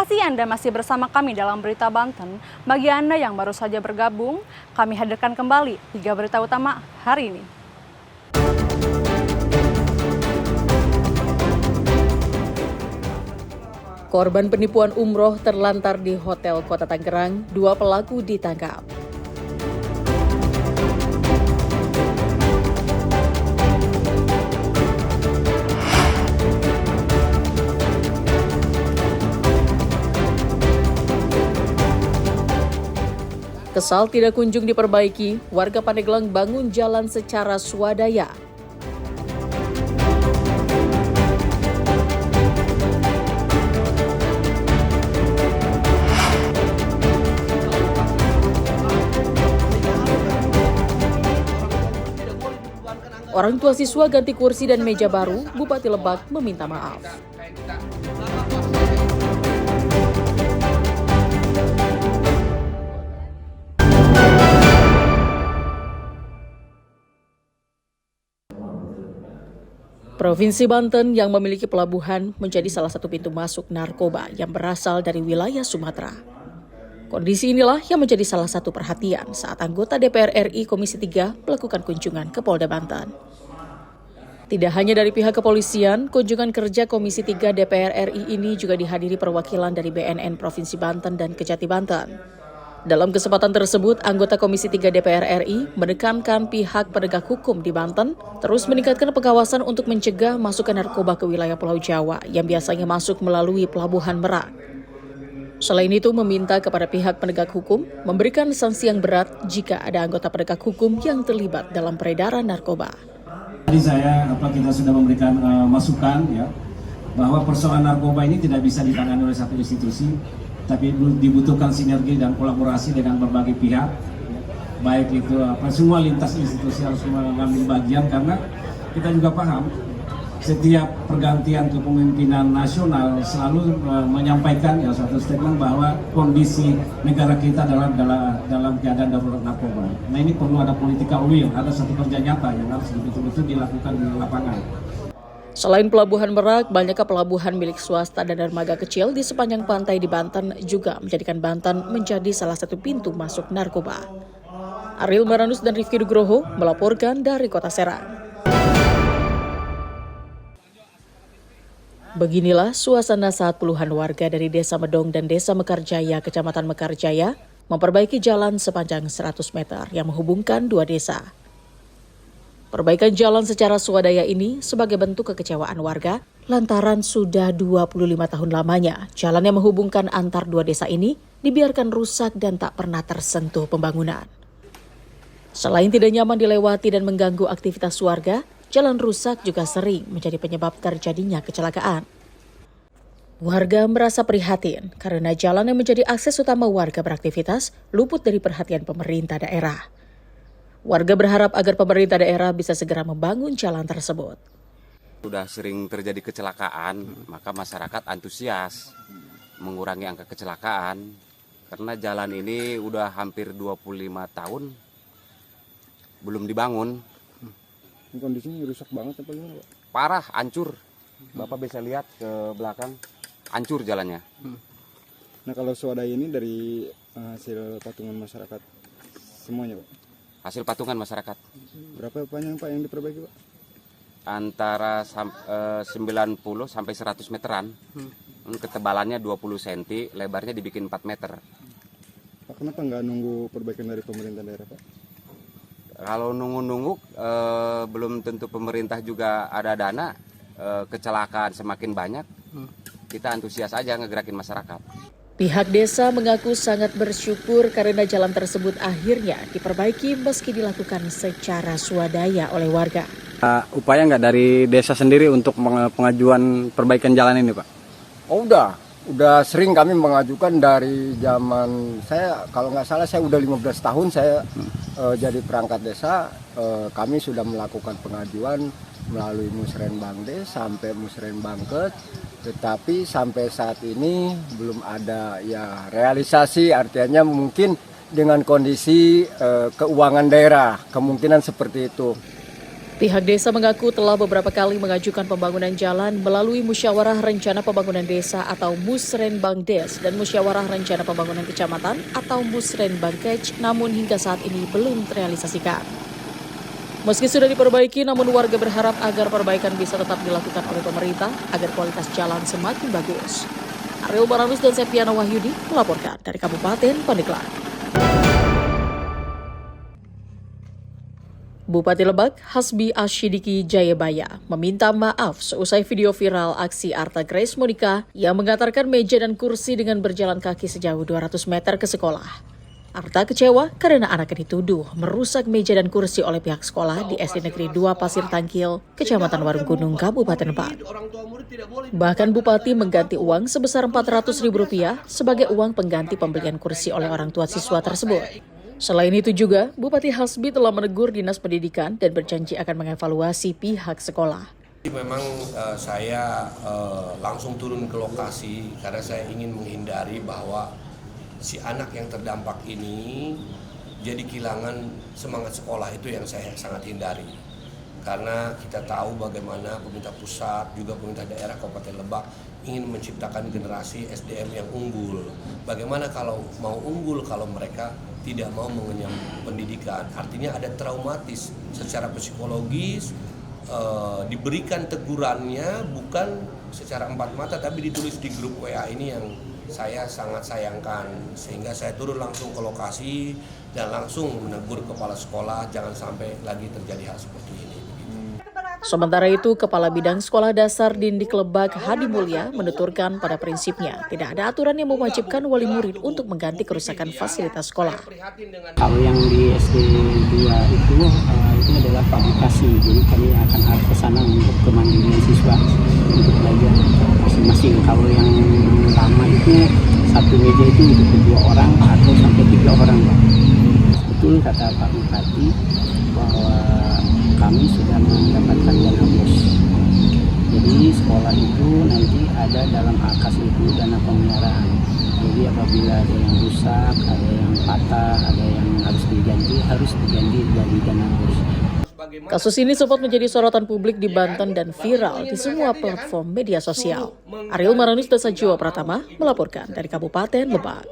kasih Anda masih bersama kami dalam Berita Banten. Bagi Anda yang baru saja bergabung, kami hadirkan kembali 3 berita utama hari ini. Korban penipuan umroh terlantar di Hotel Kota Tangerang, 2 pelaku ditangkap. Kesal tidak kunjung diperbaiki, warga Pandeglang bangun jalan secara swadaya. Orang tua siswa ganti kursi dan meja baru, Bupati Lebak meminta maaf. Provinsi Banten yang memiliki pelabuhan menjadi salah satu pintu masuk narkoba yang berasal dari wilayah Sumatera. Kondisi inilah yang menjadi salah satu perhatian saat anggota DPR RI Komisi 3 melakukan kunjungan ke Polda Banten. Tidak hanya dari pihak kepolisian, kunjungan kerja Komisi 3 DPR RI ini juga dihadiri perwakilan dari BNN Provinsi Banten dan Kejati Banten. Dalam kesempatan tersebut, anggota Komisi 3 DPR RI menekankan pihak penegak hukum di Banten terus meningkatkan pengawasan untuk mencegah masukkan narkoba ke wilayah Pulau Jawa yang biasanya masuk melalui Pelabuhan Merak. Selain itu, meminta kepada pihak penegak hukum memberikan sanksi yang berat jika ada anggota penegak hukum yang terlibat dalam peredaran narkoba. Tadi kita sudah memberikan masukan ya bahwa persoalan narkoba ini tidak bisa ditangani oleh satu institusi, tapi dibutuhkan sinergi dan kolaborasi dengan berbagai pihak, baik itu semua lintas institusi harus mengambil bagian, karena kita juga paham setiap pergantian kepemimpinan nasional selalu menyampaikan ya suatu statement bahwa kondisi negara kita dalam keadaan darurat narkoba. Nah, ini perlu ada political will, ada satu kerja nyata yang harus betul-betul dilakukan di lapangan. Selain Pelabuhan Merak, banyaknya pelabuhan milik swasta dan dermaga kecil di sepanjang pantai di Banten juga menjadikan Banten menjadi salah satu pintu masuk narkoba. Ariel Maranus dan Rifki Nugroho melaporkan dari Kota Serang. Beginilah suasana saat puluhan warga dari Desa Medong dan Desa Mekarjaya, Kecamatan Mekarjaya, memperbaiki jalan sepanjang 100 meter yang menghubungkan dua desa. Perbaikan jalan secara swadaya ini sebagai bentuk kekecewaan warga lantaran sudah 25 tahun lamanya jalan yang menghubungkan antar dua desa ini dibiarkan rusak dan tak pernah tersentuh pembangunan. Selain tidak nyaman dilewati dan mengganggu aktivitas warga, jalan rusak juga sering menjadi penyebab terjadinya kecelakaan. Warga merasa prihatin karena jalan yang menjadi akses utama warga beraktivitas luput dari perhatian pemerintah daerah. Warga berharap agar pemerintah daerah bisa segera membangun jalan tersebut. Sudah sering terjadi kecelakaan, maka masyarakat antusias mengurangi angka kecelakaan. Karena jalan ini udah hampir 25 tahun belum dibangun. Ini kondisinya rusak banget apa gimana, Pak? Parah, hancur. Bapak bisa lihat ke belakang, hancur jalannya. Nah, kalau swadaya ini dari hasil patungan masyarakat semuanya, Pak? Hasil patungan masyarakat. Berapa panjang, Pak, yang diperbaiki, Pak? Antara 90 sampai 100 meteran. Ketebalannya 20 cm, lebarnya dibikin 4 meter. Pak, kenapa nggak nunggu perbaikan dari pemerintah daerah, Pak? Kalau nunggu-nunggu, belum tentu pemerintah juga ada dana. Kecelakaan semakin banyak, kita antusias aja ngegerakin masyarakat. Pihak desa mengaku sangat bersyukur karena jalan tersebut akhirnya diperbaiki meski dilakukan secara swadaya oleh warga. Upaya nggak dari desa sendiri untuk pengajuan perbaikan jalan ini, Pak? Oh, udah sering kami mengajukan dari zaman saya, kalau nggak salah saya udah 15 tahun saya jadi perangkat desa. Kami sudah melakukan pengajuan melalui Musrenbangdes sampai Musrenbangket, tetapi sampai saat ini belum ada ya realisasi, artinya mungkin dengan kondisi keuangan daerah kemungkinan seperti itu. Pihak desa mengaku telah beberapa kali mengajukan pembangunan jalan melalui Musyawarah Rencana Pembangunan Desa atau Musrenbangdes dan Musyawarah Rencana Pembangunan Kecamatan atau Musrenbangkec, namun hingga saat ini belum terrealisasikan. Meski sudah diperbaiki, namun warga berharap agar perbaikan bisa tetap dilakukan oleh pemerintah agar kualitas jalan semakin bagus. Ariel Baranus dan Septiana Wahyudi melaporkan dari Kabupaten Pandeglang. Bupati Lebak, Hasbi Asyidiki Jayabaya, meminta maaf seusai video viral aksi Arta Grace Monica yang mengantarkan meja dan kursi dengan berjalan kaki sejauh 200 meter ke sekolah. Arta kecewa karena anaknya dituduh merusak meja dan kursi oleh pihak sekolah di SD Negeri 2 Pasir Tangkil, Kecamatan Warung Gunung, Kabupaten Lebak. Bahkan Bupati mengganti uang sebesar Rp400.000 sebagai uang pengganti pembelian kursi oleh orang tua siswa tersebut. Selain itu juga, Bupati Hasbi telah menegur Dinas Pendidikan dan berjanji akan mengevaluasi pihak sekolah. Memang saya langsung turun ke lokasi karena saya ingin menghindari bahwa si anak yang terdampak ini jadi kehilangan semangat sekolah, itu yang saya sangat hindari. Karena kita tahu bagaimana pemerintah pusat juga pemerintah daerah Kabupaten Lebak ingin menciptakan generasi SDM yang unggul. Bagaimana kalau mau unggul kalau mereka tidak mau mengenyam pendidikan? Artinya ada traumatis secara psikologis, diberikan tegurannya bukan secara empat mata tapi ditulis di grup WA ini yang saya sangat sayangkan. Sehingga saya turun langsung ke lokasi dan langsung menegur kepala sekolah jangan sampai lagi terjadi hal seperti ini. Sementara itu, Kepala Bidang Sekolah Dasar Dindik Lebak Hadi Mulya menuturkan pada prinsipnya tidak ada aturan yang mewajibkan wali murid untuk mengganti kerusakan fasilitas sekolah. Kalau yang di SD 2 itu adalah publikasi, jadi kami akan arah ke sana untuk kemandirian siswa untuk belajar masing-masing. Kalau yang lama itu satu meja itu untuk 2 orang atau sampai 3 orang. Betul kata Pak Bupati bahwa kami sudah mendapatkan dana BOS. Jadi sekolah itu nanti ada dalam AKAS itu dana pemeliharaan. Jadi apabila ada yang rusak, ada yang patah, ada yang harus diganti dari dana BOS. Kasus ini sempat menjadi sorotan publik di Banten dan viral di semua platform media sosial. Ariel Maranus, Desa Jawa Pratama, melaporkan dari Kabupaten Lebak.